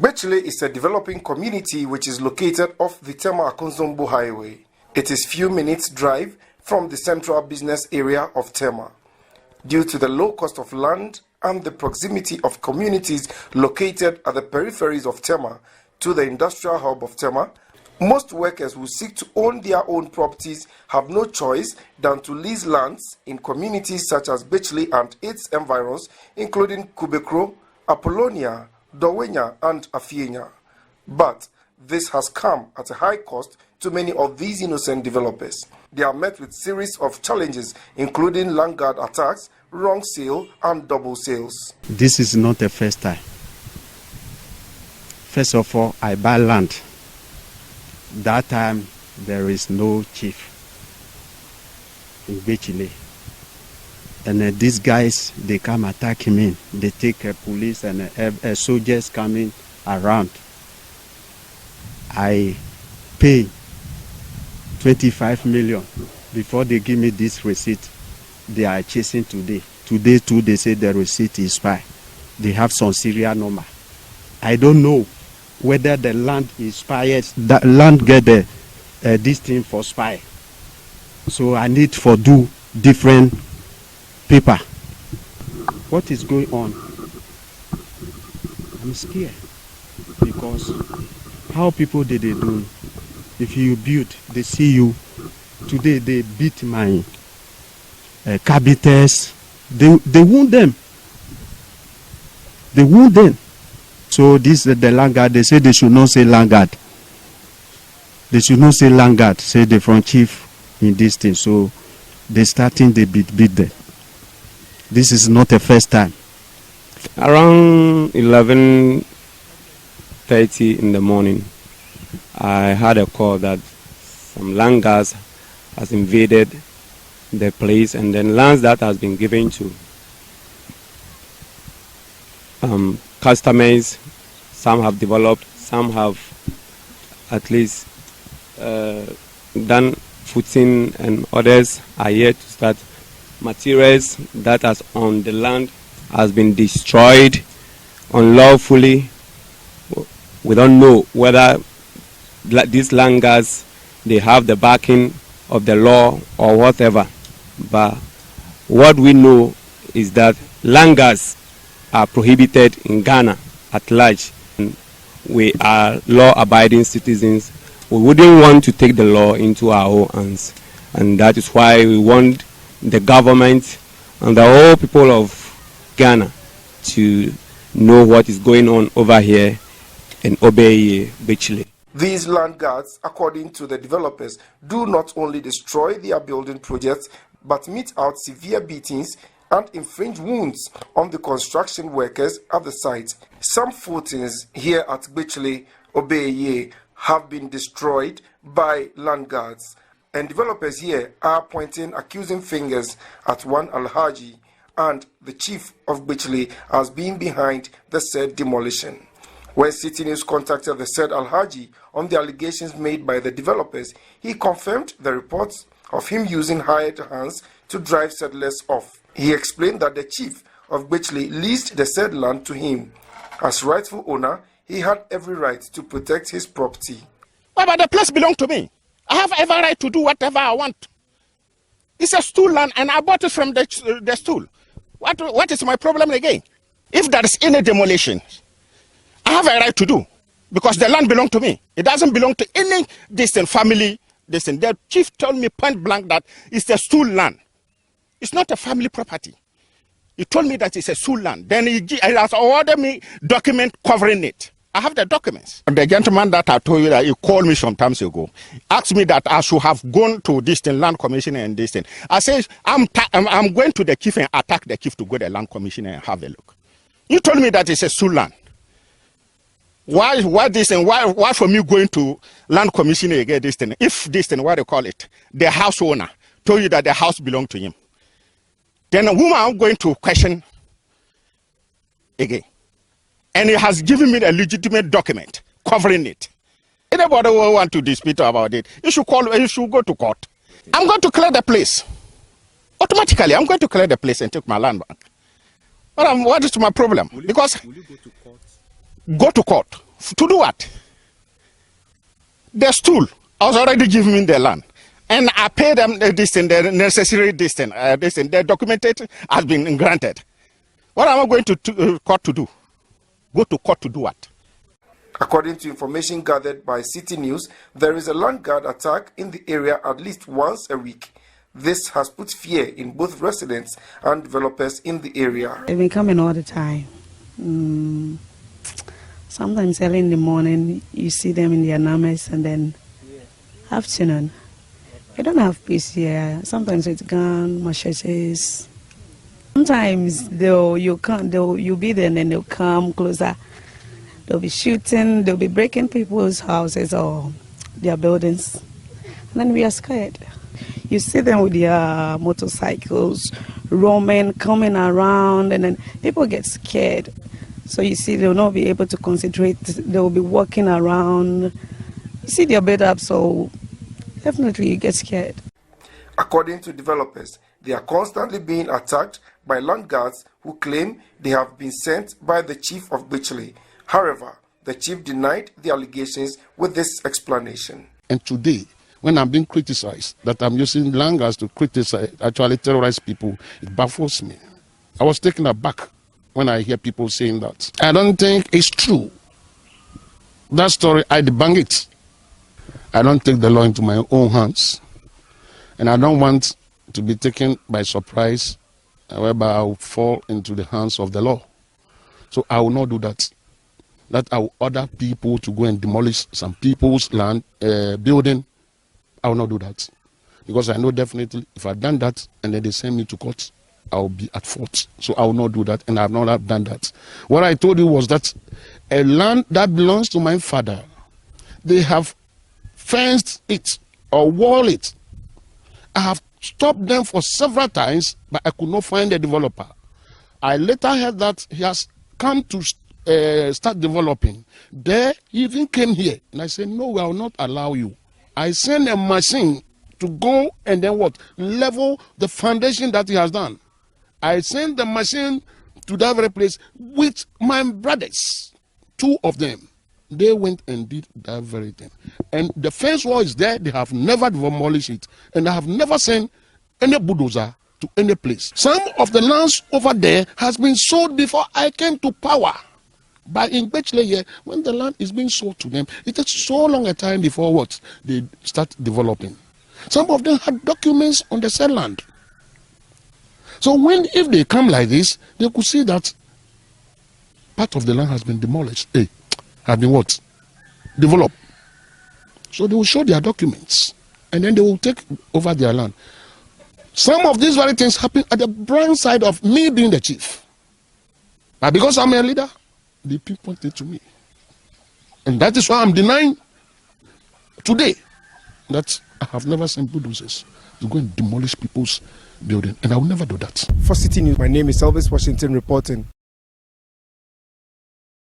Gbetsile is a developing community which is located off the Tema-Akonzombo Highway. It is few minutes drive from the central business area of Tema. Due to the low cost of land and the proximity of communities located at the peripheries of Tema to the industrial hub of Tema, most workers who seek to own their own properties have no choice than to lease lands in communities such as Gbetsile and its environs, including Kubekro, Apollonia, Dowenya, and Afienya. But this has come at a high cost to many of these innocent developers. They are met with series of challenges, including landguard attacks, wrong sale, and double sales. This is not the first time. First of all, I buy land. That time, there is no chief in Gbetsile. And these guys, they come attack me. They take police and soldiers coming around. I pay 25 million before they give me this receipt. They are chasing today. Today too, they say the receipt is spy. They have some serial number. I don't know whether the land is spy. The land get this thing for spy. So I need for do different paper. What is going on? I'm scared because how people did they do? If you build, they see you. Today they beat my cabinets. They wound them. They wound them. So this is the landguard. They say they should not say landguard. They should not say landguard. Say the front chief in this thing. So they starting they beat them. This is not the first time. Around 11:30 in the morning, I had a call that some landguards has invaded the place, and then lands that has been given to customers. Some have developed, some have at least done footing, and others are yet to start. Materials that are on the land has been destroyed unlawfully. We don't know whether these landguards, they have the backing of the law or whatever. But what we know is that landguards are prohibited in Ghana at large. We are law-abiding citizens. We wouldn't want to take the law into our own hands. And that is why we want the government and the whole people of Ghana to know what is going on over here in Obeyeyie, Gbetsile. These land guards, according to the developers, do not only destroy their building projects, but mete out severe beatings and inflict wounds on the construction workers at the site. Some footings here at Gbetsile Obeyeyie have been destroyed by land guards, and developers here are pointing accusing fingers at one Alhaji and the chief of Gbetsile as being behind the said demolition. When Citi News contacted the said Alhaji on the allegations made by the developers, he confirmed the reports of him using hired hands to drive settlers off. He explained that the chief of Gbetsile leased the said land to him. As rightful owner, he had every right to protect his property. But the place belongs to me. I have every right to do whatever I want. It's a stool land, and I bought it from the stool. What is my problem again? If there is any demolition, I have a right to do, because the land belongs to me. It doesn't belong to any distant family. The chief told me point blank that it's a stool land. It's not a family property. He told me that it's a stool land. Then he has ordered me document covering it. I have the documents. The gentleman that I told you that he called me some times ago, asked me that I should have gone to this thing, land commissioner and this thing. I said, I'm going to the chief and attack the chief to go to the land commissioner and have a look. You told me that it's a stool land. Why this and why for me going to land commissioner again this thing? If this thing, what they call it, the house owner told you that the house belonged to him, then whom am I going to question again? And he has given me a legitimate document covering it. Anybody who want to dispute about it, you should go to court. I'm going to clear the place. Automatically, I'm going to clear the place and take my land back. What is my problem? Because will you go to court? Go to court. To do what? The stool has already given me the land. And I paid them this and the necessary distance. The documentation has been granted. What am I going to court to do? Go to court to do what? According to information gathered by Citi News, there is a landguard attack in the area at least once a week. This has put fear in both residents and developers in the area. They've been coming all the time. Sometimes early in the morning, you see them in their numbers, and then afternoon. I don't have peace here. Sometimes it's gun, machetes. Sometimes you'll be there and then they'll come closer. They'll be shooting, they'll be breaking people's houses or their buildings. And then we are scared. You see them with their motorcycles, roaming, coming around, and then people get scared. So you see they'll not be able to concentrate. They'll be walking around. You see their build-up, so definitely you get scared. According to developers, they are constantly being attacked by landguards who claim they have been sent by the chief of Gbetsile. However, the chief denied the allegations with this explanation. And today, when I'm being criticized, that I'm using landguards to criticize, actually terrorize people, it baffles me. I was taken aback when I hear people saying that. I don't think it's true. That story, I debunk it. I don't take the law into my own hands. And I don't want to be taken by surprise, whereby I will fall into the hands of the law. So I will not do that. That I will order people to go and demolish some people's land, building. I will not do that. Because I know definitely if I've done that and then they send me to court, I will be at fault. So I will not do that, and I have not done that. What I told you was that a land that belongs to my father, they have fenced it or wall it. I have stopped them for several times, but I could not find a developer. I later heard that he has come to start developing. There, he even came here, and I said, no, I will not allow you. I sent a machine to go and then what? Level the foundation that he has done. I sent the machine to that very place with my brothers, 2 of them. They went and did that very thing. And the fence wall is there. They have never demolished it. And I have never sent any bulldozer to any place. Some of the lands over there has been sold before I came to power. But in Gbetsile here, when the land is being sold to them, it takes so long a time before what? They start developing. Some of them had documents on the said land. So if they come like this, they could see that part of the land has been demolished. Have been what? Developed. So they will show their documents, and then they will take over their land. Some of these very things happen at the blind side of me being the chief. But because I'm a leader, they pinpoint it to me. And that is why I'm denying today that I have never sent bulldozers to go and demolish people's building. And I will never do that. For Citi News, my name is Elvis Washington reporting.